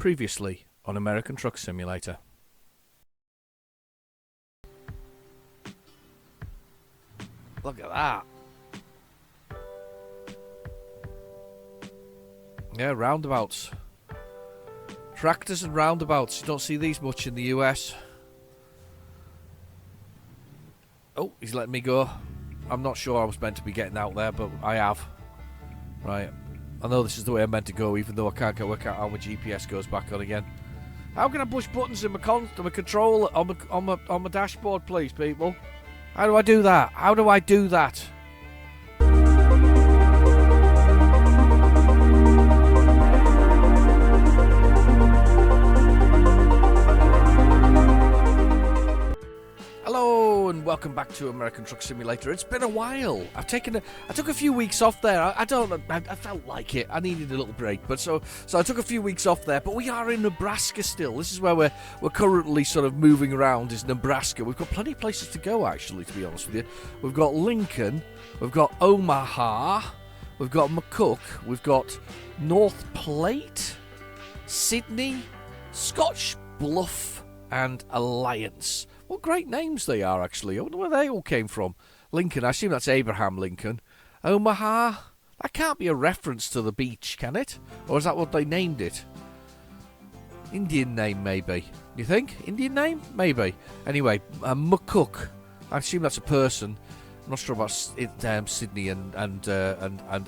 Previously on American Truck Simulator. Look at that. Yeah, roundabouts. Tractors and roundabouts. You don't see these much in the US. Oh, he's letting me go. I'm not sure I was meant to be getting out there, but I have. Right. I know this is the way I'm meant to go, even though I can't work out how my GPS goes back on again. How can I push buttons in my control on my dashboard, please, people? How do I do that? How do I do that? Hello and welcome back to American Truck Simulator. It's been a while. I took a few weeks off there. I felt like it. I needed a little break, but so I took a few weeks off there. But we are in Nebraska still. This is where we're currently sort of moving around. Is Nebraska? We've got plenty of places to go, actually. To be honest with you, we've got Lincoln, we've got Omaha, we've got McCook, we've got North Platte, Sydney, Scotch Bluff, and Alliance. What great names they are, actually. I wonder where they all came from. Lincoln, I assume that's Abraham Lincoln. Omaha, that can't be a reference to the beach, can it? Or is that what they named it? Indian name, maybe. You think? Indian name? Maybe. Anyway, McCook, I assume that's a person. I'm not sure about Sydney and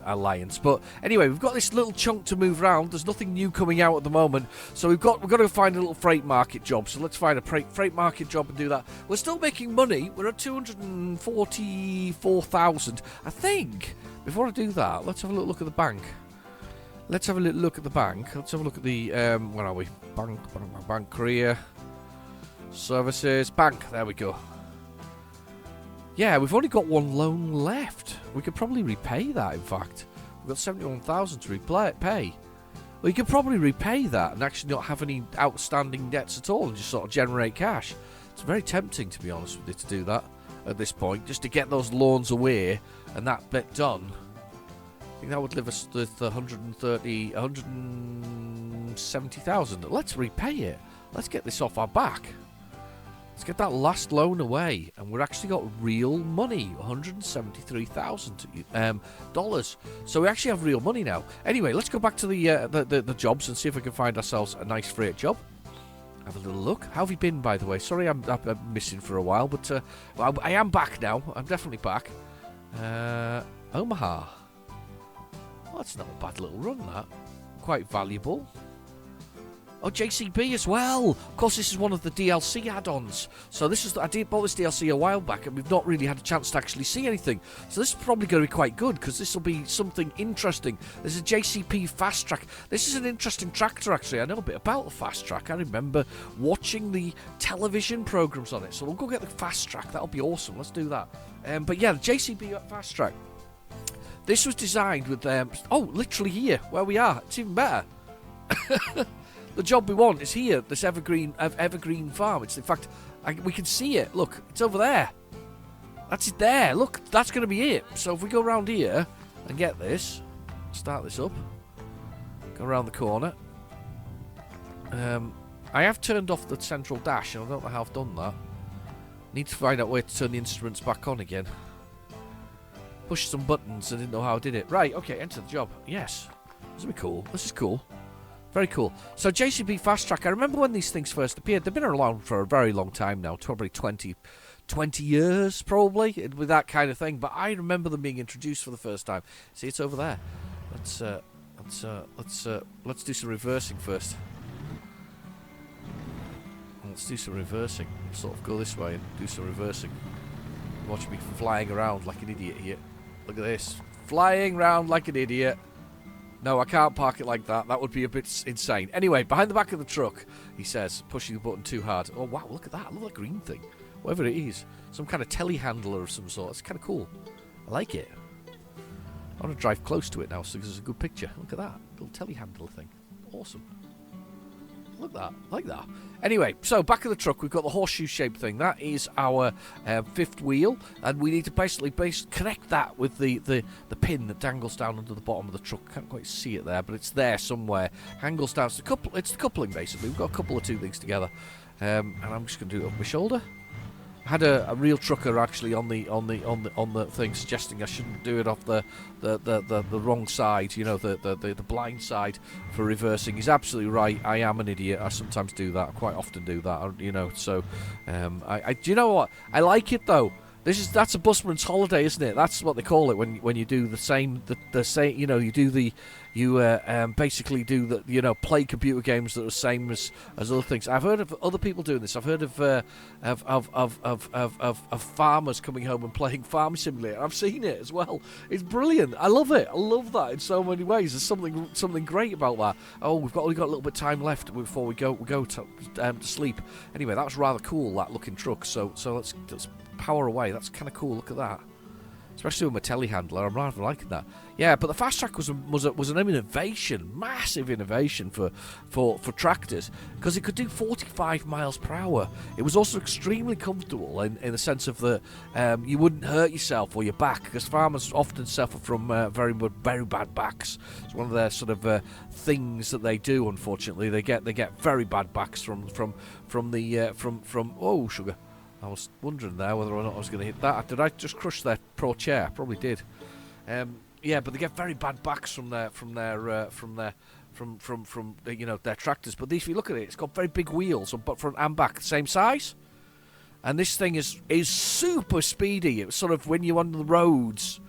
Alliance, but anyway, we've got this little chunk to move around. There's nothing new coming out at the moment, so we've got to find a little freight market job. So let's find a freight market job and do that. We're still making money. We're at 244,000, I think. Before I do that, let's have a little look at the bank. Let's have a little look at the bank. Let's have a look at the where are we? Bank, career, services, bank. There we go. Yeah, we've only got one loan left. We could probably repay that, in fact. We've got 71,000 to repay. Well, you could probably repay that and actually not have any outstanding debts at all and just sort of generate cash. It's very tempting, to be honest with you, to do that at this point, just to get those loans away and that bit done. I think that would leave us with 170,000. Let's repay it. Let's get this off our back. Let's get that last loan away, and we've actually got real money, $173,000 So we actually have real money now. Anyway, let's go back to the jobs and see if we can find ourselves a nice freight job. Have a little look. How have you been, by the way? Sorry, I'm missing for a while, but I am back now. I'm definitely back. Omaha. Well, that's not a bad little run, that. Quite valuable. Oh, JCB as well. Of course, this is one of the DLC add-ons. So I bought this DLC a while back, and we've not really had a chance to actually see anything. So this is probably going to be quite good, because this will be something interesting. There's a JCP Fast Track. This is an interesting tractor, actually. I know a bit about the Fast Track. I remember watching the television programs on it. So we'll go get the Fast Track. That'll be awesome. Let's do that. But yeah, the JCB Fast Track. This was designed with literally here, where we are. It's even better. The job we want is here, this evergreen farm. It's, in fact, we can see it. Look, it's over there. That's it there. Look, that's going to be it. So if we go around here and get this, start this up, go around the corner. I have turned off the central dash, and I don't know how I've done that. Need to find out where to turn the instruments back on again. Push some buttons. I didn't know how I did it. Right, okay, enter the job. Yes. This will be cool. This is cool. Very cool. So JCB Fast Track, I remember when these things first appeared. They've been around for a very long time now, probably 20 years, probably, with that kind of thing. But I remember them being introduced for the first time. See, it's over there. Let's do some reversing first. Let's do some reversing. Sort of go this way and do some reversing. Watch me flying around like an idiot here. Look at this. Flying around like an idiot. No, I can't park it like that. That would be a bit insane. Anyway, behind the back of the truck, he says, pushing the button too hard. Oh, wow, look at that. Look at that green thing. Whatever it is. Some kind of telehandler of some sort. It's kind of cool. I like it. I want to drive close to it now so there's a good picture. Look at that. Little telehandler thing. Awesome. Look at that, like that. Anyway, so back of the truck, we've got the horseshoe-shaped thing. That is our fifth wheel, and we need to basically connect that with the pin that dangles down under the bottom of the truck. Can't quite see it there, but it's there somewhere. Hangles down. It's the coupling, basically. We've got a couple of two things together, and I'm just going to do it over my shoulder. I had a real trucker actually on the thing suggesting I shouldn't do it off the wrong side, you know, the blind side for reversing. He's absolutely right. I am an idiot. I sometimes do that. I quite often do that, you know. So, do you know what? I like it though. That's a busman's holiday, isn't it? That's what they call it when you do the same, you know, basically do the, you know, play computer games that are the same as other things. I've heard of other people doing this. I've heard of farmers coming home and playing Farm Simulator. I've seen it as well. It's brilliant. I love it. I love that in so many ways. There's something great about that. Oh, we've only got a little bit of time left before we go to sleep. Anyway, that was rather cool, that looking truck. So let's power away. That's kind of cool. Look at that. Especially with my telehandler, I'm rather liking that. Yeah, but the fast track was an innovation, massive innovation for tractors, because it could do 45 miles per hour. It was also extremely comfortable in the sense of that you wouldn't hurt yourself or your back, because farmers often suffer from very bad backs. It's one of their sort of things that they do. Unfortunately, they get very bad backs from oh sugar. I was wondering there whether or not I was going to hit that. Did I just crush their pro chair? Probably did. Yeah, but they get very bad backs from their you know, their tractors. But if you look at it, it's got very big wheels, but front and back, same size. And this thing is super speedy. It was sort of when you're on the roads,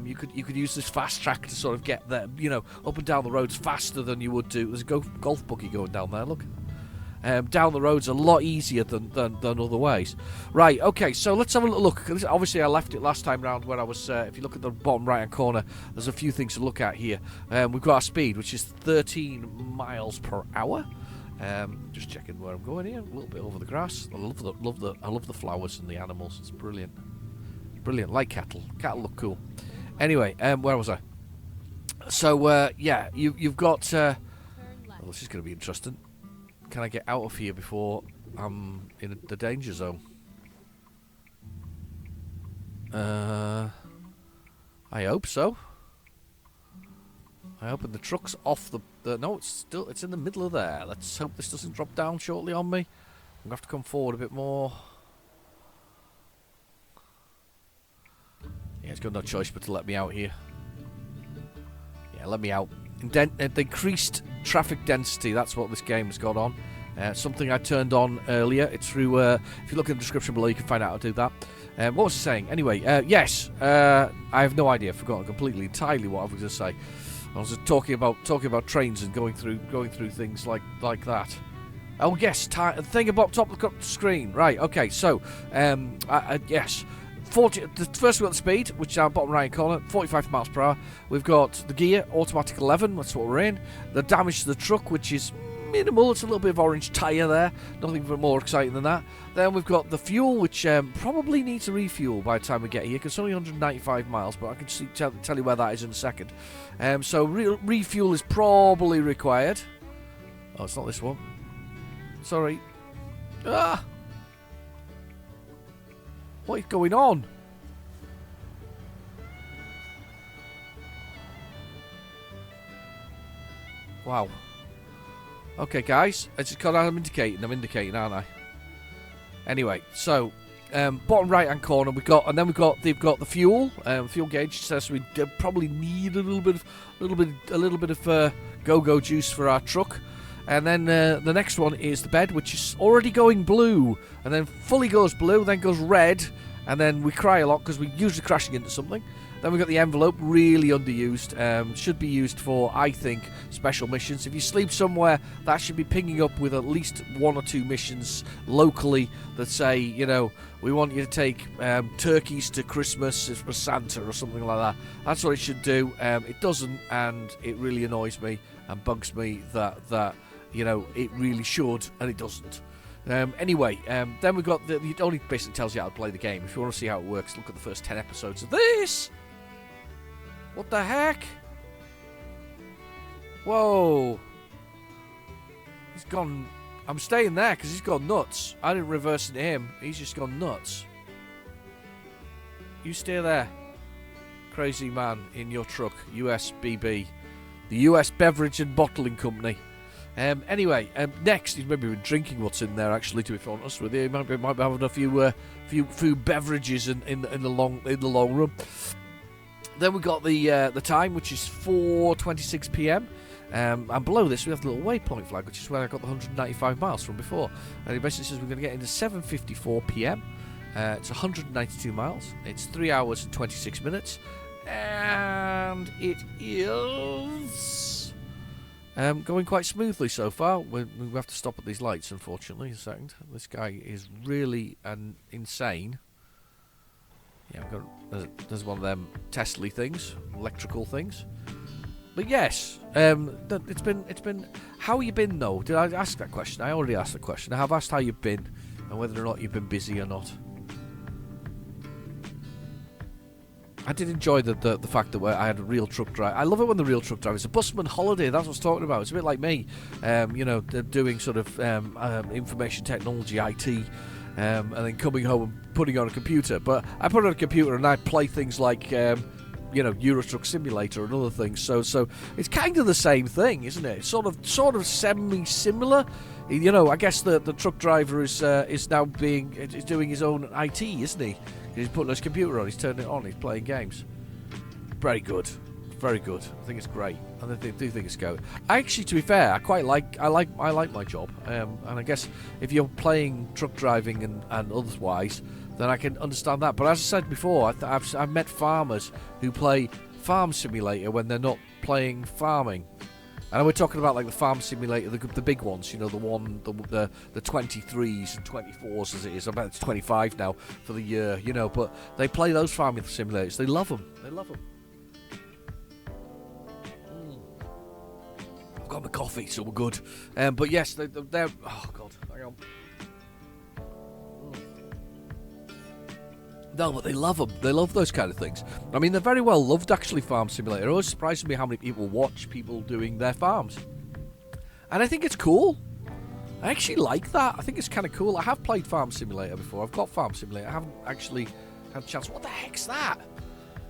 you could use this fast track to sort of get there, you know, up and down the roads faster than you would do. There's a golf buggy going down there. Look. Down the road's a lot easier than other ways. Right, okay, so let's have a little look. Obviously, I left it last time round where I was, if you look at the bottom right-hand corner, there's a few things to look at here. We've got our speed, which is 13 miles per hour. Just checking where I'm going here. A little bit over the grass. I love the flowers and the animals. It's brilliant. Brilliant, like cattle. Cattle look cool. Anyway, where was I? So, yeah, you've got... well, this is going to be interesting. Can I get out of here before I'm in the danger zone? I hope so. I hope the truck's off the no, it's in the middle of there. Let's hope this doesn't drop down shortly on me. I'm gonna have to come forward a bit more. Yeah, it's got no choice but to let me out here. Yeah, let me out. Increased traffic density, that's what this game has got on. Something I turned on earlier. It's through, if you look in the description below, you can find out how to do that. What was I saying? Anyway, yes, I have no idea. I've forgotten completely, entirely what I was going to say. I was just talking about trains and going through things like that. Oh yes, the thing about top of the screen. Right, okay, so, yes. First we've got the speed, which is down bottom right corner, 45 miles per hour. We've got the gear, automatic 11, that's what we're in. The damage to the truck, which is minimal, it's a little bit of orange tyre there, nothing more exciting than that. Then we've got the fuel, which probably needs a refuel by the time we get here, because it's only 195 miles, but I can tell you where that is in a second. So refuel is probably required. Oh, it's not this one. Sorry. Ah! What is going on? Wow. Okay, guys. It's because I'm indicating, aren't I? Anyway, so bottom right-hand corner they've got the fuel. Fuel gauge says we probably need a little bit of go-go juice for our truck. And then the next one is the bed, which is already going blue, and then fully goes blue, then goes red, and then we cry a lot because we're usually crashing into something. Then we've got the envelope, really underused. Should be used for, I think, special missions. If you sleep somewhere, that should be pinging up with at least 1 or 2 missions locally that say, you know, we want you to take turkeys to Christmas for Santa or something like that. That's what it should do. It doesn't, and it really annoys me and bugs me that you know, it really should, and it doesn't. Anyway, then we've got it only basically tells you how to play the game. If you want to see how it works, look at the first 10 episodes of this. What the heck? Whoa. He's gone. I'm staying there because he's gone nuts. I didn't reverse into him. He's just gone nuts. You stay there, crazy man in your truck, USBB, the US Beverage and Bottling Company. Anyway, next he's maybe been drinking what's in there. Actually, to be honest with you, he might be having a few food beverages in the long run. Then we got the time, which is 4:26 p.m. And below this we have the little waypoint flag, which is where I got the 195 miles from before. And it basically says we're going to get into 7:54 p.m. It's 192 miles. It's 3 hours and 26 minutes. And it is going quite smoothly so far. We have to stop at these lights, unfortunately. A second. This guy is really insane. Yeah, there's one of them Tesla things, electrical things. But yes, it's been. How you been though? Did I ask that question? I already asked the question. I have asked how you've been and whether or not you've been busy or not. I did enjoy the fact that I had a real truck driver. I love it when the real truck driver is a busman holiday. That's what I was talking about. It's a bit like me, doing sort of information technology, IT, and then coming home and putting on a computer. But I put on a computer and I play things like, Euro Truck Simulator and other things. So it's kind of the same thing, isn't it? It's sort of semi-similar. I guess the truck driver is now doing his own IT, isn't he? He's putting his computer on, he's turning it on, he's playing games. Very good. Very good. I think it's great. I do think it's good. Actually, to be fair, I like my job. And I guess if you're playing truck driving and otherwise, then I can understand that. But as I said before, I've met farmers who play Farm Simulator when they're not playing farming. And we're talking about like the Farm Simulator, the big ones, the 23s and 24s as it is. I bet it's 25 now for the year, But they play those farming simulators. They love them. I've got my coffee, so we're good. But yes, they're. Oh God, hang on. No, but they love them. They love those kind of things. I mean, they're very well loved, actually, Farm Simulator. It always surprises me how many people watch people doing their farms. And I think it's cool. I actually like that. I think it's kind of cool. I have played Farm Simulator before. I've got Farm Simulator. I haven't actually had a chance. What the heck's that?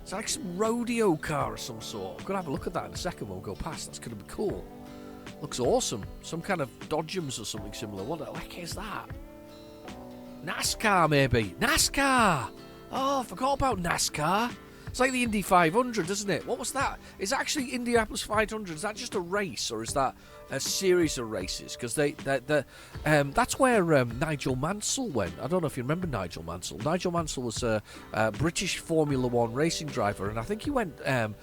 It's like some rodeo car of some sort. I'm going to have a look at that in a second when we go past. That's going to be cool. Looks awesome. Some kind of Dodgems or something similar. What the heck is that? NASCAR, maybe. NASCAR! Oh, I forgot about NASCAR. It's like the Indy 500, isn't it? What was that? Is actually Indianapolis 500? Is that just a race, or is that a series of races? Because that's where Nigel Mansell went. I don't know if you remember Nigel Mansell. Nigel Mansell was a British Formula One racing driver, and I think he went and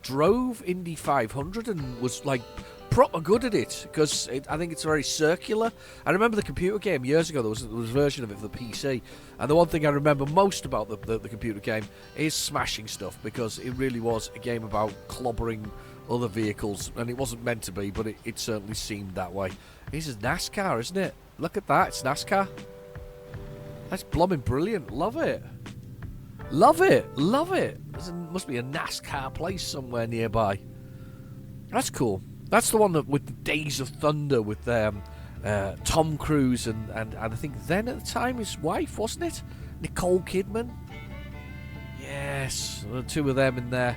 drove Indy 500 and was like proper good at it, because I think it's very circular. I remember the computer game years ago. There was a version of it for the PC, and the one thing I remember most about the computer game is smashing stuff, because it really was a game about clobbering other vehicles, and it wasn't meant to be, but it certainly seemed that way. This is NASCAR, isn't it? Look at that, it's NASCAR. That's blooming brilliant. Love it. Love it. There must be a NASCAR place somewhere nearby. That's cool. That's the one that with the Days of Thunder with Tom Cruise and I think then at the time his wife, wasn't it? Nicole Kidman. Yes, the two of them in there,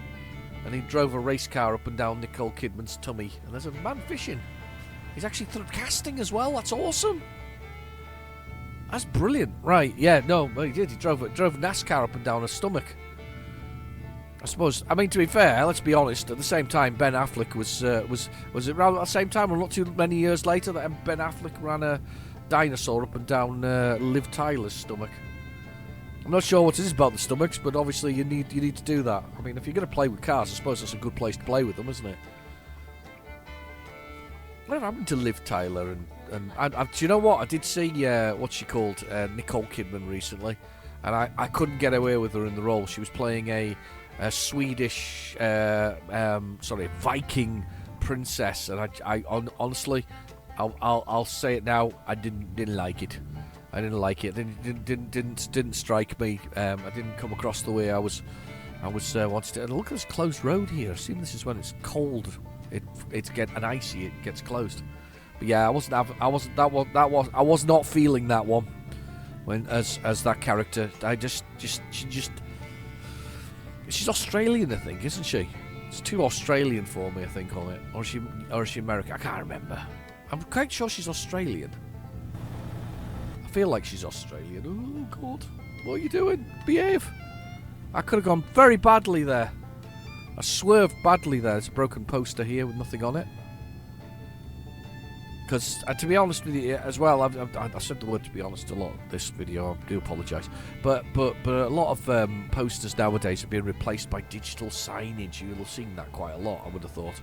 and he drove a race car up and down Nicole Kidman's tummy. And there's a man fishing. He's actually casting as well. That's awesome. That's brilliant. Right? Yeah. No, he did. He drove NASCAR up and down her stomach. I suppose. I mean, to be fair, let's be honest. At the same time, Ben Affleck was it around at the same time, or not too many years later, that Ben Affleck ran a dinosaur up and down Liv Tyler's stomach. I'm not sure what it is about the stomachs, but obviously you need to do that. I mean, if you're going to play with cars, I suppose that's a good place to play with them, isn't it? Whatever happened to Liv Tyler? And do you know what? I did see what's she called, Nicole Kidman recently, and I couldn't get away with her in the role. She was playing a Swedish, Viking princess, and I honestly, I'll say it now, I didn't like it. I didn't like it. It didn't strike me. I didn't come across the way I was wanted to. And look at this closed road here. See, this is when it's cold. It's icy. It gets closed. But yeah, I was not feeling that one when as that character. She's Australian, I think, isn't she? It's too Australian for me, I think, on it. Or is she American? I can't remember. I'm quite sure she's Australian. I feel like she's Australian. Oh, God. What are you doing? Behave. I could have gone very badly there. I swerved badly there. There's a broken poster here with nothing on it. Because, to be honest with you, as well, I've said the word "to be honest" a lot this video. I do apologise, but a lot of posters nowadays are being replaced by digital signage. You'll have seen that quite a lot, I would have thought.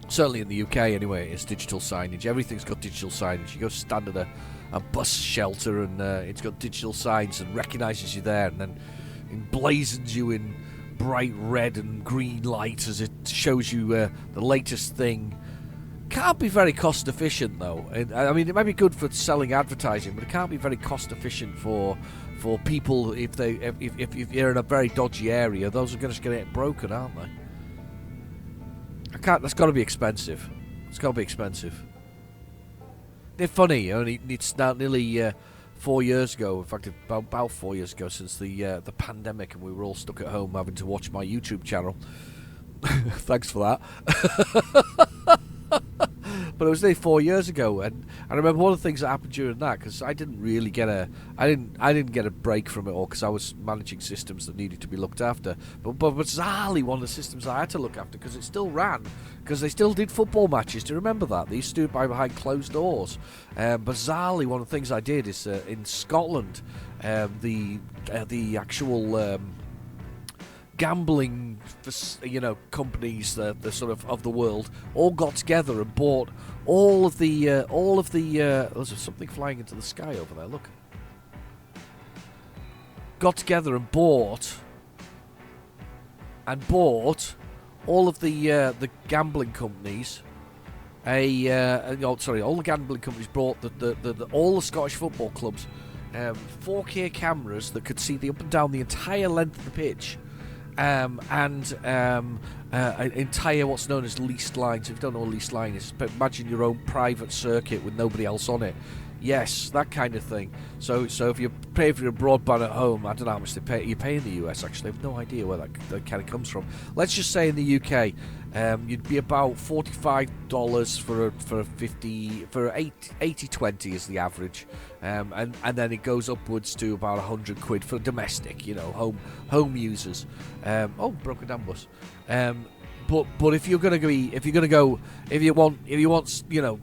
Certainly in the UK, anyway, it's digital signage. Everything's got digital signage. You go stand at a bus shelter, and it's got digital signs and recognises you there, and then emblazons you in bright red and green light as it shows you the latest thing. Can't be very cost efficient though. I mean, it might be good for selling advertising, but it can't be very cost efficient for people if you're in a very dodgy area. Those are just going to get broken, aren't they? That's got to be expensive. It's got to be expensive. They're funny. It's now nearly 4 years ago. In fact, about 4 years ago since the pandemic, and we were all stuck at home having to watch my YouTube channel. Thanks for that. But it was nearly 4 years ago, and I remember one of the things that happened during that, because I didn't really get I didn't get a break from it all, because I was managing systems that needed to be looked after. But bizarrely, one of the systems I had to look after, because it still ran, because they still did football matches. Do you remember that? They used to do it behind closed doors. Bizarrely, one of the things I did is in Scotland, the actual gambling, companies, the sort of the world, all got together and bought all of the. There's something flying into the sky over there. Look. Got together and bought all of the gambling companies. All the gambling companies brought all the Scottish football clubs 4K cameras that could see up and down the entire length of the pitch. And an entire what's known as leased lines. If you don't know what a leased line is, but imagine your own private circuit with nobody else on it. Yes, that kind of thing. So if you pay for your broadband at home, I don't know how much you pay in the US. Actually, I have no idea where that kind of comes from. Let's just say in the UK, you'd be about $45 for 80/20 is the average, and then it goes upwards to about £100 for domestic, home users. Broken down bus. But if you want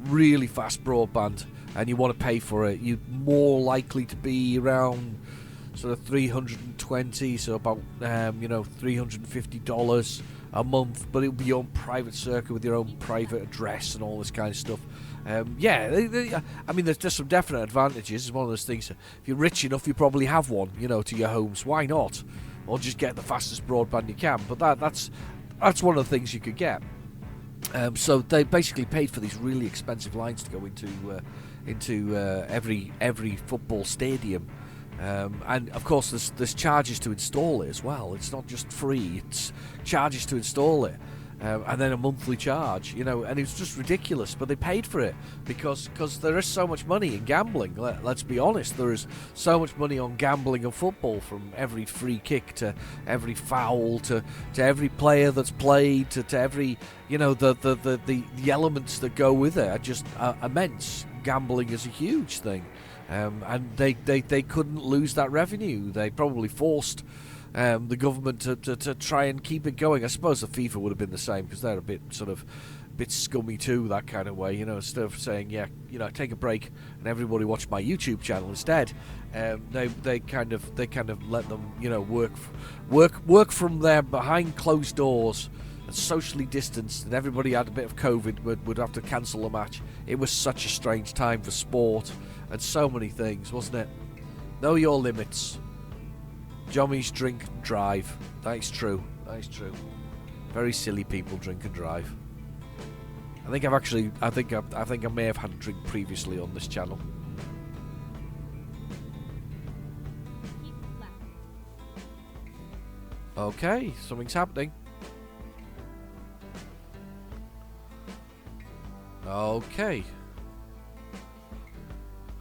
really fast broadband and you want to pay for it, you're more likely to be around sort of 320, so about $350 a month, but it'll be your own private circuit with your own private address and all this kind of stuff. I mean, there's just some definite advantages. It's one of those things. If you're rich enough, you probably have one, to your homes. Why not? Or just get the fastest broadband you can. But that's one of the things you could get. So they basically paid for these really expensive lines to go into every football stadium. And of course there's charges to install it as well. It's not just free, it's charges to install it, and then a monthly charge, and it's just ridiculous, but they paid for it because there is so much money in gambling. Let's be honest, there is so much money on gambling and football, from every free kick to every foul to every player that's played to every the elements that go with it are just immense. Gambling is a huge thing. And they couldn't lose that revenue. They probably forced the government to try and keep it going. I suppose the FIFA would have been the same, because they're a bit scummy too, that kind of way. Instead of saying take a break and everybody watch my YouTube channel instead, they kind of let them work from there behind closed doors, and socially distanced, and everybody had a bit of COVID, would have to cancel the match. It was such a strange time for sport and so many things, wasn't it? Know your limits. Jommies drink and drive. That is true. Very silly people drink and drive. I think I may have had a drink previously on this channel. Okay, something's happening. Okay.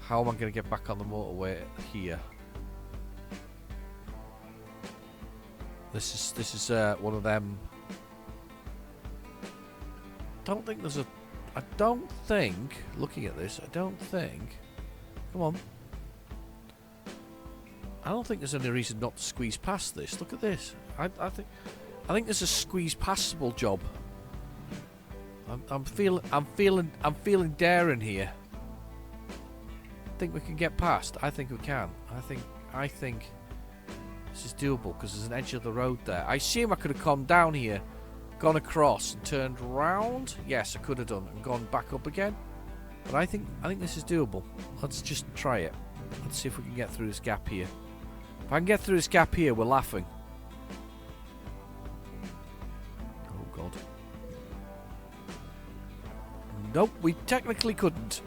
How am I going to get back on the motorway here? This is one of them. Don't think there's a. I don't think. Looking at this, I don't think. Come on. I don't think there's any reason not to squeeze past this. Look at this. I think there's a squeeze passable job. I'm feeling daring here. Think we can get past? I think we can. I think this is doable because there's an edge of the road there. I assume I could have come down here, gone across and turned round. Yes, I could have done and gone back up again. But I think this is doable. Let's just try it. Let's see if we can get through this gap here. If I can get through this gap here, we're laughing. Oh god. Nope, we technically couldn't.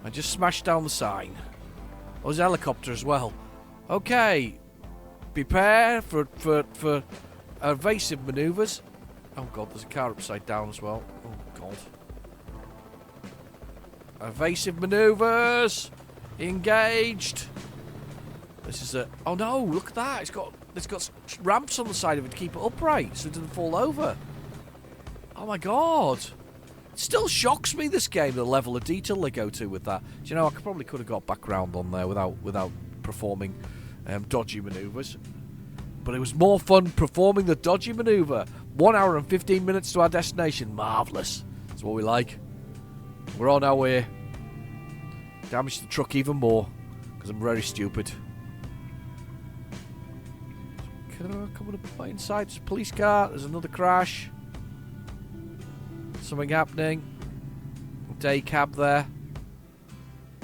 I just smashed down the sign. Oh, there's a helicopter as well. Okay. Prepare for evasive manoeuvres. Oh god, there's a car upside down as well. Oh god. Evasive manoeuvres. Engaged. This is a. Oh no! Look at that. It's got ramps on the side of it to keep it upright so it doesn't fall over. Oh my god! It still shocks me, this game, the level of detail they go to with that. Do you know, I probably could have got background on there without performing dodgy manoeuvres. But it was more fun performing the dodgy manoeuvre. 1 hour and 15 minutes to our destination. Marvellous. That's what we like. We're on our way. Damage the truck even more because I'm very stupid. Coming up inside, there's a police car. There's another crash. Something happening. Day cab there.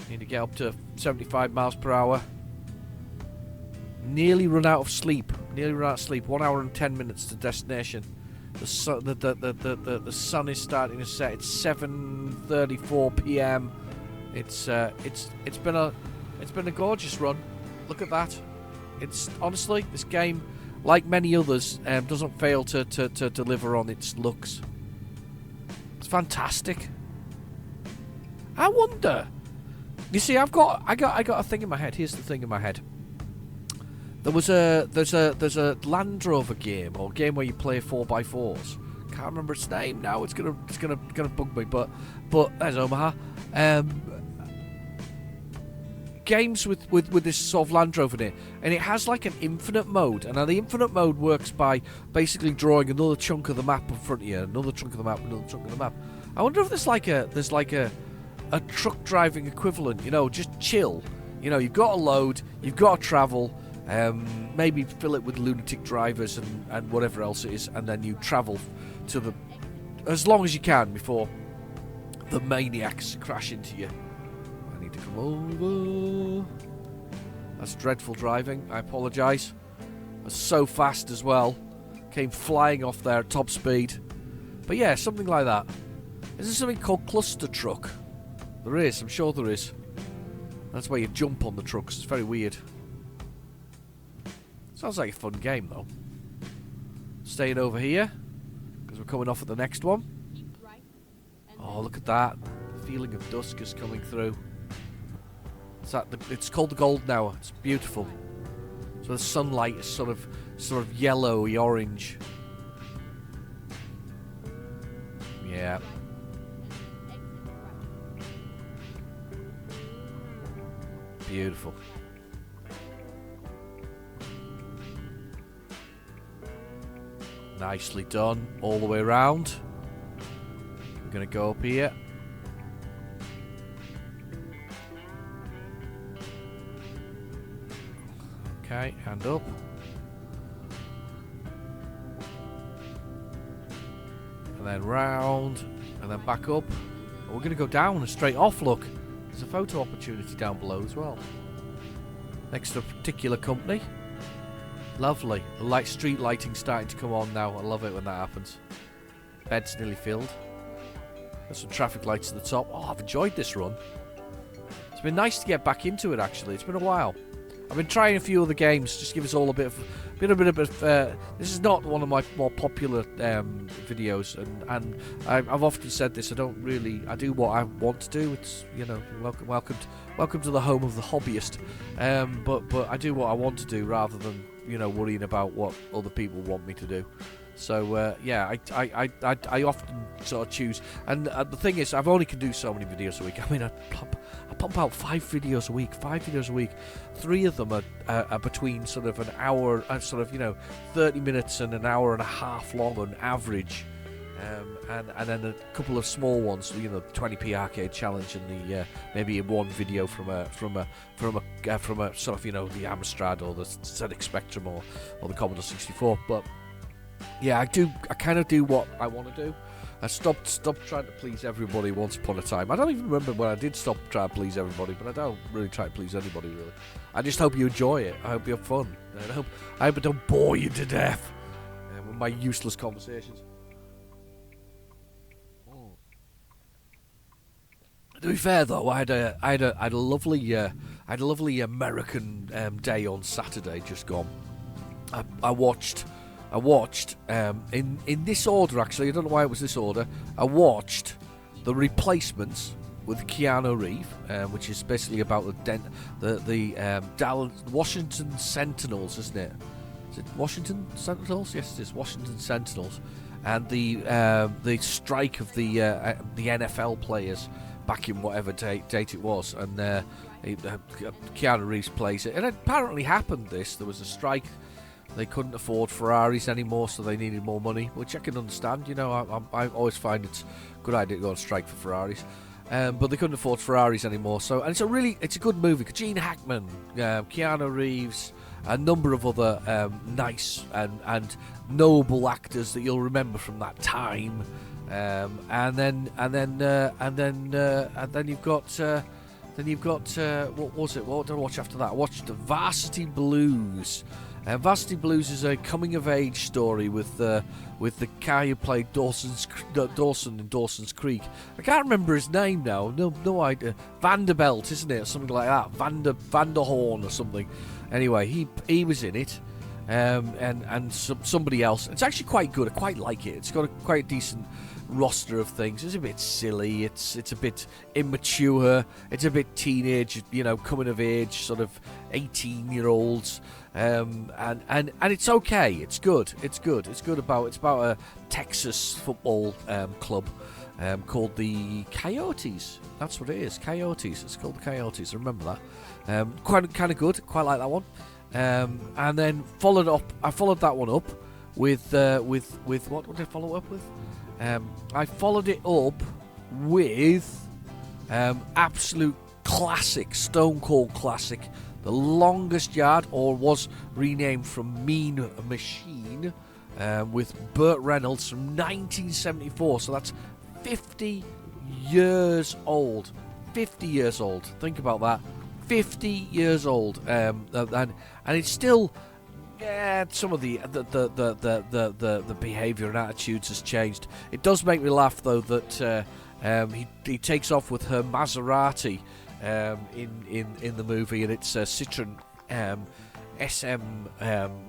Need to get up to 75 miles per hour. Nearly run out of sleep. 1 hour and 10 minutes to destination. The sun is starting to set. It's 7:34 p.m. It's been a gorgeous run. Look at that. It's honestly, this game, like many others, doesn't fail to deliver on its looks. It's fantastic. I wonder. You see, I got a thing in my head. Here's the thing in my head. There's a Land Rover game, or game where you play 4x4s. Can't remember its name now. It's gonna bug me. But there's Omaha. Games with this sort of Land Rover in it, and it has like an infinite mode, and now the infinite mode works by basically drawing another chunk of the map in front of you, another chunk of the map, another chunk of the map. I wonder if there's like a truck driving equivalent, you know, just chill. You know, you've got a load, you've got to travel, maybe fill it with lunatic drivers and whatever else it is, and then you travel to the as long as you can before the maniacs crash into you. To come over. That's dreadful driving. I apologise. I was so fast as well. Came flying off there at top speed. But yeah, something like that. Is there something called cluster truck? There is. I'm sure there is. That's where you jump on the trucks. It's very weird. Sounds like a fun game though. Staying over here because we're coming off at the next one. Oh, look at that. The feeling of dusk is coming through. It's called the golden hour. It's beautiful. So the sunlight is sort of yellowy orange. Yeah. Beautiful. Nicely done all the way around. We're gonna go up here. Okay, hand up. And then round. And then back up. We're going to go down and straight off, look. There's a photo opportunity down below as well. Next to a particular company. Lovely. The street lighting starting to come on now. I love it when that happens. Bed's nearly filled. There's some traffic lights at the top. Oh, I've enjoyed this run. It's been nice to get back into it, actually. It's been a while. I've been trying a few other games. Just give us all a bit of. This is not one of my more popular videos, and I've often said this. I do what I want to do. It's welcome to the home of the hobbyist. But I do what I want to do rather than worrying about what other people want me to do. So yeah, I often sort of choose, and the thing is, I've only can do so many videos a week. I mean, I pump out 5 videos a week. 3 of them are between sort of an hour, 30 minutes and an hour and a half long on average, and then a couple of small ones, the 20p arcade challenge and the maybe one video from a sort of the Amstrad or the ZX Spectrum or the Commodore 64, but. Yeah, I kind of do what I want to do. I stopped trying to please everybody once upon a time. I don't even remember when I did stop trying to please everybody, but I don't really try to please anybody, really. I just hope you enjoy it. I hope you have fun. And I hope I don't bore you to death with my useless conversations. To be fair, though, I had a lovely American day on Saturday just gone. I watched in this order, actually. I don't know why it was this order. I watched The Replacements with Keanu Reeves, which is basically about the Dallas Washington Sentinels, isn't it? Is it Washington Sentinels? Yes, it is Washington Sentinels, and the strike of the NFL players back in whatever date it was, and Keanu Reeves plays it. And it apparently happened. There was a strike. They couldn't afford Ferraris anymore, so they needed more money, which I can understand. I always find it's a good idea to go on strike for Ferraris, but they couldn't afford Ferraris anymore. So, and it's a good movie. Gene Hackman, Keanu Reeves, a number of other nice and noble actors that you'll remember from that time, and then you've got. What was it? What did I watch after that? I watched Varsity Blues. Varsity Blues is a coming-of-age story with the guy who played Dawson in Dawson's Creek. I can't remember his name now. No idea. Vanderbilt, isn't it? Or something like that. Vanderhorn or something. Anyway, he was in it, and somebody else. It's actually quite good. I quite like it. It's got a quite decent roster of things. It's a bit silly. It's a bit immature. It's a bit teenage. Coming of age, sort of 18-year-olds. And it's okay. It's good. It's about a Texas football club called the Coyotes. That's what it is. Coyotes. It's called the Coyotes. I remember that. Quite kind of good. Quite like that one. And then I followed that one up with what did I follow up with? I followed it up with absolute classic, stone cold classic. The Longest Yard, or was renamed from Mean Machine, with Burt Reynolds from 1974. So that's 50 years old. 50 years old. Think about that. 50 years old. And it's still. Yeah, some of the behaviour and attitudes has changed. It does make me laugh though that he takes off with her Maserati. In the movie, and it's a Citroen SM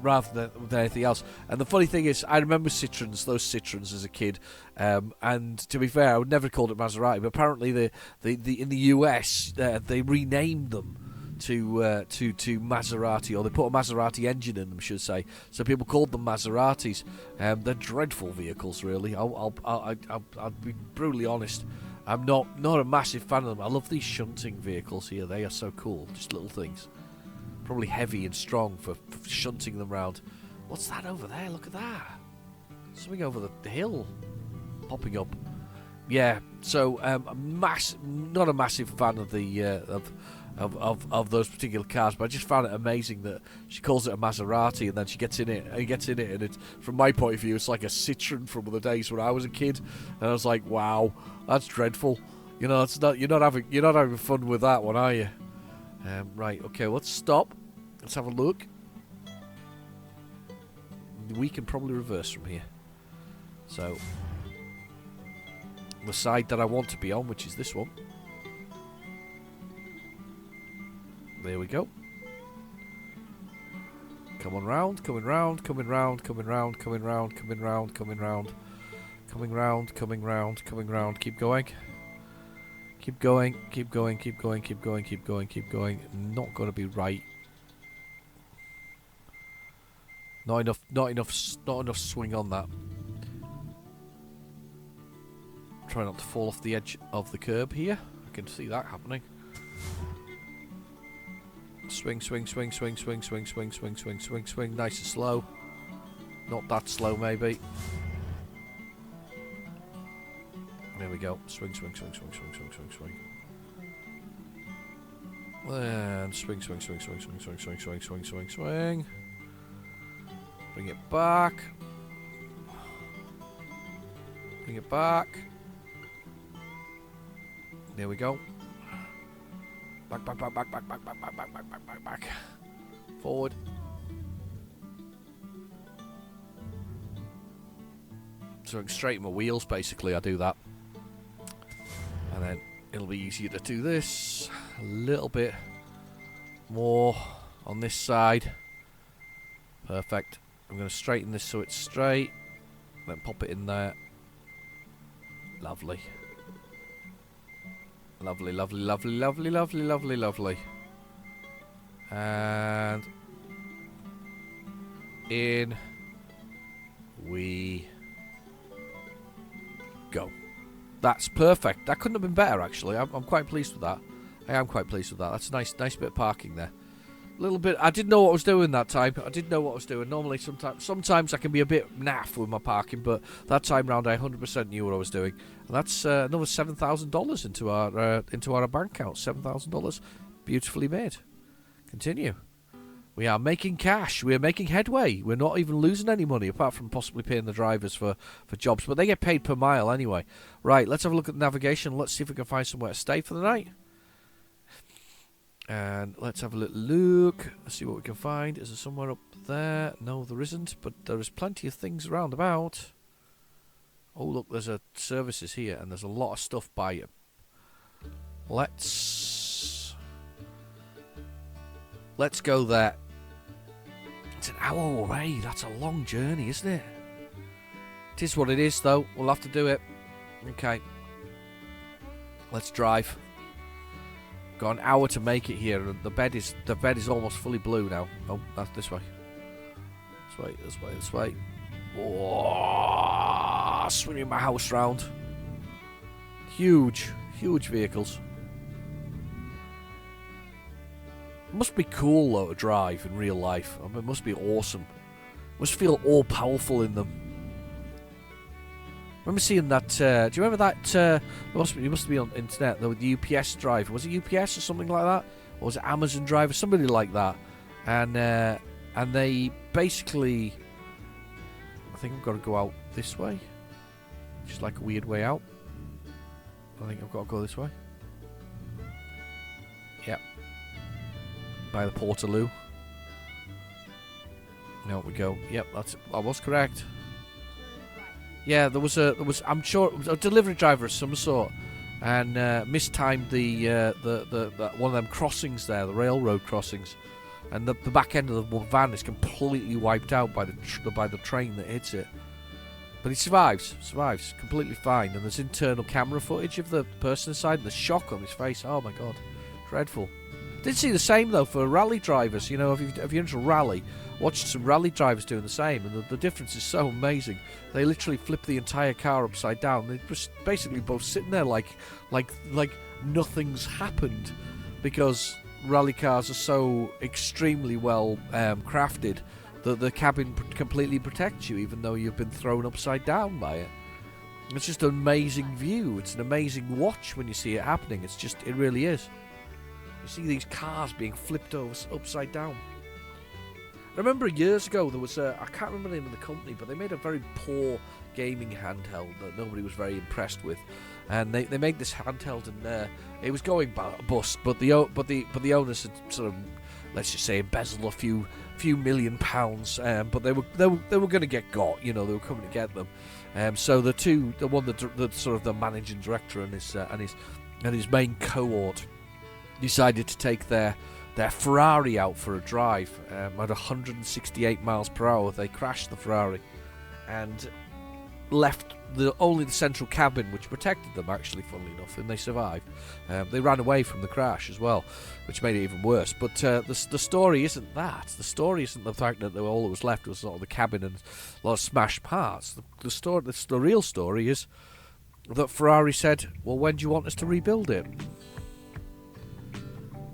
rather than anything else. And the funny thing is, I remember those Citroens as a kid, and to be fair, I would never have called it Maserati, but apparently the in the US they renamed them to Maserati, or they put a Maserati engine in them, should say. So people called them Maseratis. They're dreadful vehicles, really. I'll be brutally honest. I'm not a massive fan of them. I love these shunting vehicles here. They are so cool. Just little things. Probably heavy and strong for shunting them round. What's that over there? Look at that. Something over the hill popping up. Yeah, so not a massive fan of the of those particular cars, but I just found it amazing that she calls it a Maserati, and then she gets in it, and it's, from my point of view, it's like a Citroen from the days when I was a kid, and I was like, wow, that's dreadful. It's not, you're not having fun with that one, are you? Right, okay, let's stop. Let's have a look. We can probably reverse from here. So, the side that I want to be on, which is this one. There we go. Come on round, coming round, coming round, coming round, coming round, coming round, coming round. Coming round, coming round, coming round. Keep going. Keep going, keep going, keep going, keep going, keep going, keep going. Not going to be right. Not enough swing on that. Try not to fall off the edge of the curb here. I can see that happening. Swing, swing, swing, swing, swing, swing, swing, swing, swing, swing, swing. Nice and slow. Not that slow, maybe. There we go. Swing, swing, swing, swing, swing, swing, swing, swing. And swing, swing, swing, swing, swing, swing, swing, swing, swing, swing, swing. Bring it back. Bring it back. There we go. Back, back, back, back, back, back, back, back, back, back, back, back, back. Forward. So I can straighten my wheels, basically, I do that. And then it'll be easier to do this. A little bit more on this side. Perfect. I'm going to straighten this so it's straight. Then pop it in there. Lovely. Lovely, lovely, lovely, lovely, lovely, lovely, lovely. And in we go. That's perfect. That couldn't have been better, actually. I'm quite pleased with that. I am quite pleased with that. That's a nice bit of parking there. A little bit. I didn't know what I was doing that time. I didn't know what I was doing. Normally, sometimes I can be a bit naff with my parking, but that time round, I 100% knew what I was doing. And that's another $7,000 into our bank account. $7,000, beautifully made. Continue. We are making cash. We are making headway. We're not even losing any money, apart from possibly paying the drivers for jobs. But they get paid per mile anyway. Right, let's have a look at the navigation. Let's see if we can find somewhere to stay for the night. And let's have a little look. Let's see what we can find. Is there somewhere up there? No, there isn't. But there is plenty of things around about. Oh, look, there's a services here. And there's a lot of stuff by you. Let's go there. It's an hour away. That's a long journey, isn't it? It is what it is, though. We'll have to do it. Okay. Let's drive. Got an hour to make it here, and the bed is almost fully blue now. Oh, that's this way. This way, this way, this way. Whoa, swinging my house round. Huge, huge vehicles. It must be cool though to drive in real life. I mean, it must be awesome. Must feel all powerful in them. I remember seeing that. Do you remember that? It must be on the internet. The UPS driver. Was it UPS or something like that? Or was it Amazon driver? Somebody like that. And they basically. I think I've got to go out this way. Just like a weird way out. I think I've got to go this way. Yep. By the Portaloo. There we go. Yep, I was correct. Yeah, I'm sure it was a delivery driver of some sort, and mistimed the one of them crossings there, the railroad crossings, and the back end of the van is completely wiped out by the train that hits it. But he survives completely fine, and there's internal camera footage of the person inside, and the shock on his face. Oh my god, dreadful. Did see the same though for rally drivers. You know, if you're into rally, watched some rally drivers doing the same, and the difference is so amazing. They literally flip the entire car upside down. They're just basically both sitting there like nothing's happened, because rally cars are so extremely well crafted that the cabin completely protects you, even though you've been thrown upside down by it. It's just an amazing view. It's an amazing watch when you see it happening. It really is. You see these cars being flipped over upside down. I remember years ago there was I can't remember the name of the company, but they made a very poor gaming handheld that nobody was very impressed with, and they made this handheld, and it was going bust. But the owners had sort of, let's just say, embezzled a few £1 million, but they were going to get got. You know, they were coming to get them. So the sort of the managing director and his main cohort decided to take their their Ferrari out for a drive at 168 miles per hour. They crashed the Ferrari and left only the central cabin, which protected them, actually, funnily enough, and they survived. They ran away from the crash as well, which made it even worse. But the story isn't that. The story isn't the fact that all that was left was sort of the cabin and a lot of smashed parts. The real story is that Ferrari said, well, when do you want us to rebuild it?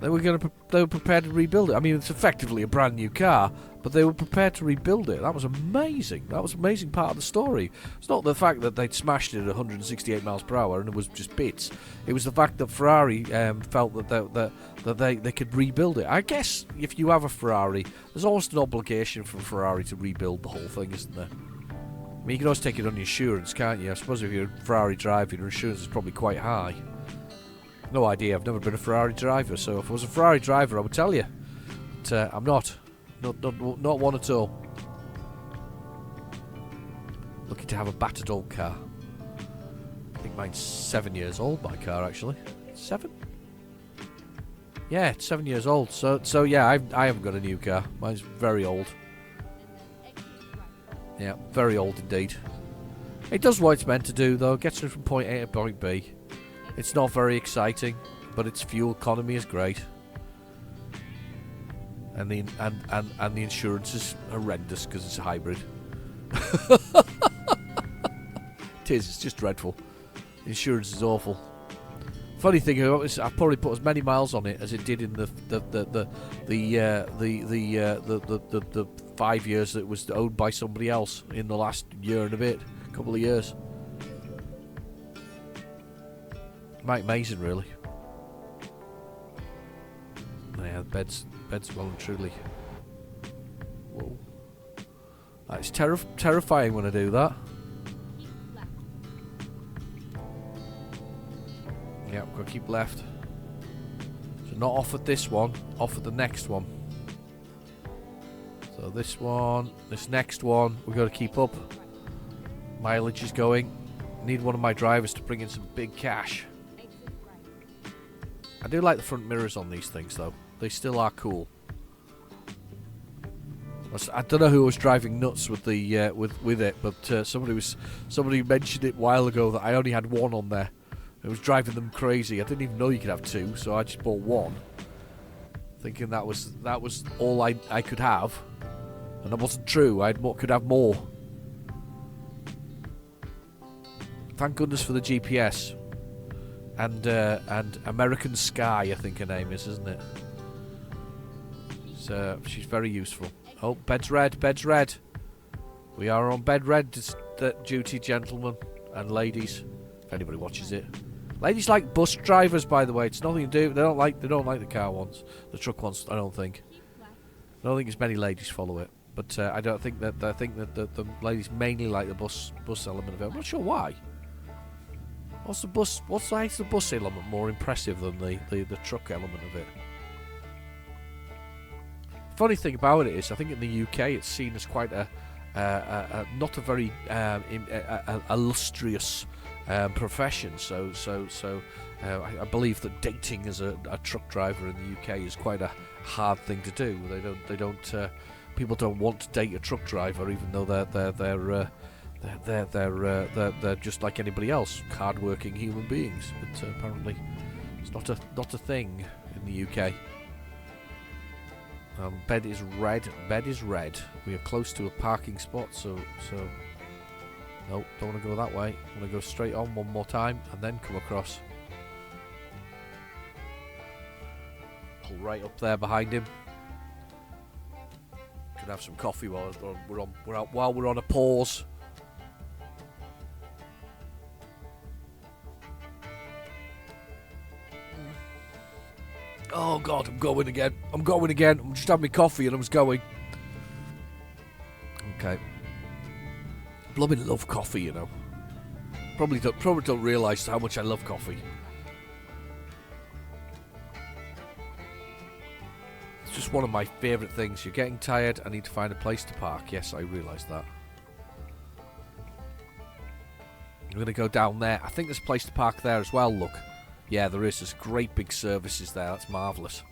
They were prepared to rebuild it. I mean, it's effectively a brand new car, but they were prepared to rebuild it. That was amazing. That was an amazing part of the story. It's not the fact that they'd smashed it at 168 miles per hour and it was just bits. It was the fact that Ferrari felt that they could rebuild it. I guess if you have a Ferrari, there's almost an obligation for Ferrari to rebuild the whole thing, isn't there? I mean, you can always take it on your insurance, can't you? I suppose if you're a Ferrari driver, your insurance is probably quite high. No idea. I've never been a Ferrari driver, so if I was a Ferrari driver, I would tell you. But I'm not. Not one at all. Looking to have a battered old car. I think mine's 7 years old, my car, actually. 7? Yeah, it's 7 years old. So yeah, I haven't got a new car. Mine's very old. Yeah, very old indeed. It does what it's meant to do, though. It gets us from point A to point B. It's not very exciting, but its fuel economy is great, and the insurance is horrendous because it's a hybrid. It is. It's just dreadful. The insurance is awful. Funny thing is, I probably put as many miles on it as it did in the 5 years that it was owned by somebody else in the last year and a bit, couple of years. Quite amazing, really. Yeah, the bed's well and truly. Whoa. It's terrifying when I do that. Yeah, I've got to keep left. So not off at this one, off at the next one. So this one, this next one, we've got to keep up. Mileage is going. Need one of my drivers to bring in some big cash. I do like the front mirrors on these things, though. They still are cool. I don't know who was driving nuts with the with it, but somebody mentioned it a while ago that I only had one on there. It was driving them crazy. I didn't even know you could have two, so I just bought one, thinking that was all I could have, and that wasn't true. Could have more. Thank goodness for the GPS. And American Sky, I think her name is, isn't it? So she's very useful. Oh, bed's red, bed's red. We are on bed red duty, gentlemen and ladies, if anybody watches it. Ladies like bus drivers, by the way. It's nothing to do. They don't like the car ones, the truck ones. I don't think as many ladies follow it. But I think that the ladies mainly like the bus element of it. I'm not sure why. What's the bus element more impressive than the truck element of it? Funny thing about it is, I think in the UK it's seen as quite a not a very illustrious profession. So I believe that dating as a truck driver in the UK is quite a hard thing to do. People don't want to date a truck driver, even though they're just like anybody else, hard-working human beings. But apparently, it's not a thing in the UK. Bed is red. Bed is red. We are close to a parking spot, so nope, don't want to go that way. I want to go straight on one more time and then come across. Pull right up there behind him. Could have some coffee while we're on a pause. Oh God, I'm going again. I'm just having my coffee and I was going. Okay. Blooming love coffee, you know. Probably don't realise how much I love coffee. It's just one of my favourite things. You're getting tired, I need to find a place to park. Yes, I realise that. I'm going to go down there. I think there's a place to park there as well, look. Yeah, there is. There's great big services there. That's marvellous.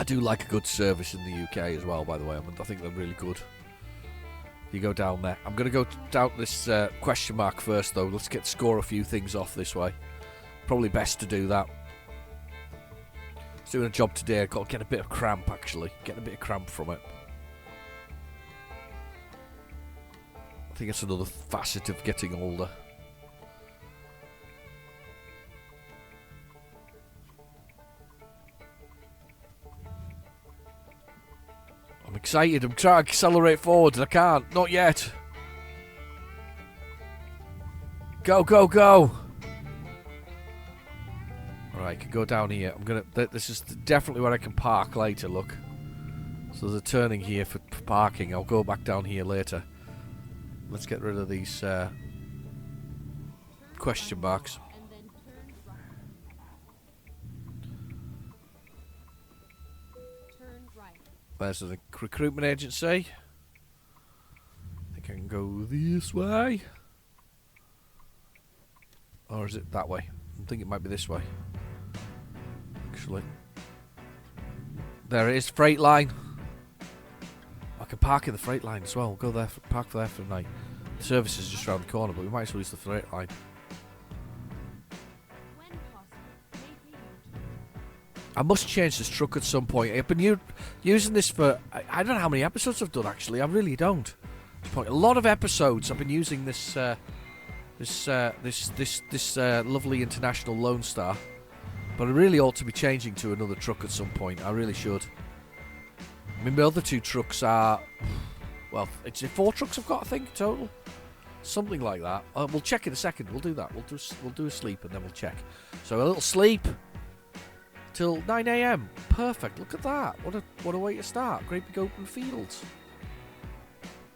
I do like a good service in the UK as well, by the way. I think they're really good. You go down there. I'm going to go down this question mark first, though. Let's score a few things off this way. Probably best to do that. I was doing a job today. I got to get a bit of cramp, actually. Getting a bit of cramp from it. I think it's another facet of getting older. I'm excited. I'm trying to accelerate forward and I can't. Not yet. Go, go, go. Alright, I can go down here. This is definitely where I can park later, look. So there's a turning here for parking. I'll go back down here later. Let's get rid of these question marks. There's the recruitment agency. I think I can go this way. Or is it that way? I think it might be this way. Actually. There it is, freight line. I can park in the freight line as well. We'll go there, park there for the night. The service is just around the corner, but we might as well use the freight line. I must change this truck at some point. I've been using this for... I don't know how many episodes I've done, actually. I really don't. A lot of episodes I've been using this lovely international LoneStar. But I really ought to be changing to another truck at some point. I really should. I mean, my other two trucks are... Well, it's 4 trucks I've got, I think, total. Something like that. We'll check in a second. We'll do that. We'll do a sleep and then we'll check. So a little sleep... till 9 AM. Perfect. Look at that. What a way to start. Great big open fields.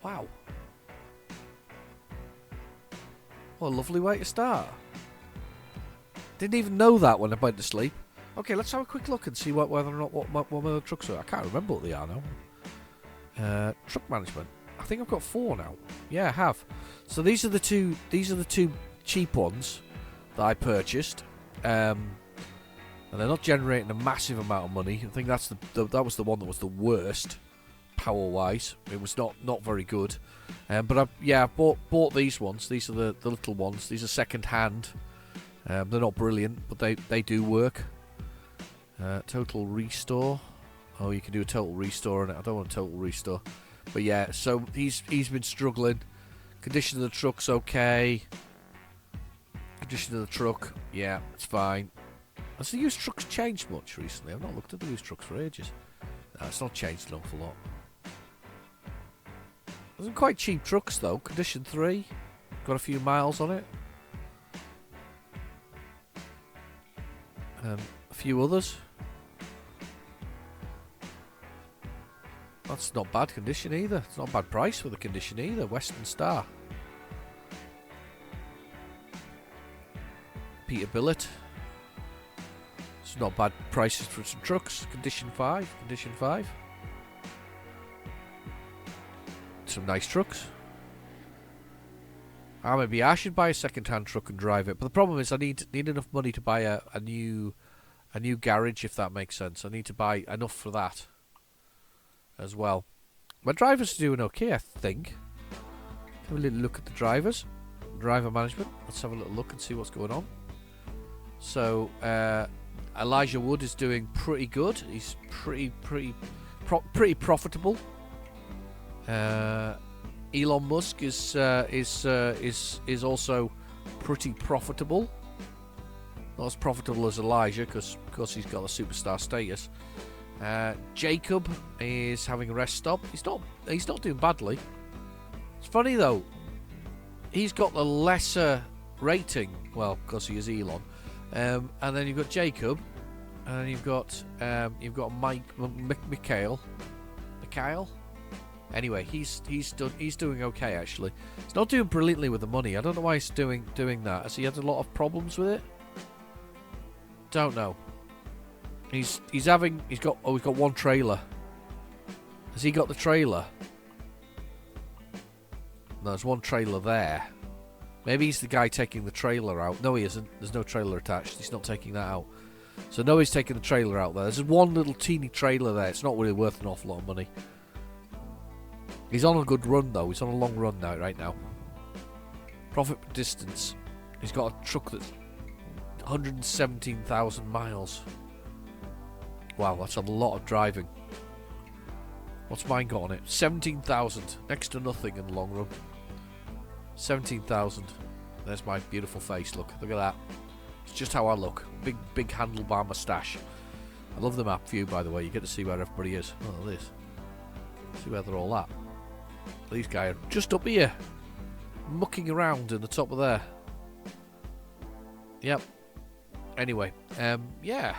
Wow. What a lovely way to start. Didn't even know that when I went to sleep. Okay, let's have a quick look and see whether or not what my other trucks are. I can't remember what they are now. Truck management. I think I've got 4 now. Yeah, I have. So these are the two cheap ones that I purchased. And they're not generating a massive amount of money. I think that was the one that was the worst, power-wise. It was not very good. But I bought these ones. These are the little ones. These are second-hand. They're not brilliant, but they do work. Total restore. Oh, you can do a total restore on it. I don't want a total restore. But yeah, so he's been struggling. Condition of the truck's okay. Condition of the truck, yeah, it's fine. Has the used trucks changed much recently? I've not looked at the used trucks for ages. No, it's not changed an awful lot. Those are quite cheap trucks though. Condition 3. Got a few miles on it. A few others. That's not bad condition either. It's not a bad price for the condition either. Western Star. Peterbillet. It's not bad prices for some trucks. Condition 5. Condition 5. Some nice trucks. Maybe I should buy a second-hand truck and drive it. But the problem is I need enough money to buy a new garage, if that makes sense. I need to buy enough for that as well. My drivers are doing okay, I think. Have a little look at the drivers. Driver management. Let's have a little look and see what's going on. So, Elijah Wood is doing pretty good. He's pretty profitable. Elon Musk is also pretty profitable. Not as profitable as Elijah, because of course he's got the superstar status. Jacob is having a rest stop. He's not doing badly. It's funny though. He's got the lesser rating. Well, because he is Elon. And then you've got Jacob, and then you've got Mikhail. Anyway, he's doing okay actually. He's not doing brilliantly with the money. I don't know why he's doing that. Has he had a lot of problems with it? Don't know. He's got one trailer. Has he got the trailer? No, there's one trailer there. Maybe he's the guy taking the trailer out. No, he isn't. There's no trailer attached. He's not taking that out. So nobody's taking the trailer out there. There's one little teeny trailer there. It's not really worth an awful lot of money. He's on a good run, though. He's on a long run now, right now. Profit per distance. He's got a truck that's 117,000 miles. Wow, that's a lot of driving. What's mine got on it? 17,000. Next to nothing in the long run. 17,000. There's my beautiful face. Look at that. It's just how I look. Big handlebar moustache. I love the map view, by the way. You get to see where everybody is. Oh, this. See where they're all at. These guys are just up here, mucking around in the top of there. Yep. Anyway, yeah.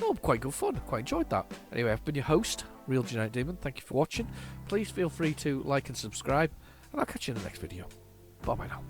Oh, quite good fun. Quite enjoyed that. Anyway, I've been your host, Real Genetic Demon. Thank you for watching. Please feel free to like and subscribe, and I'll catch you in the next video. Bye bye now.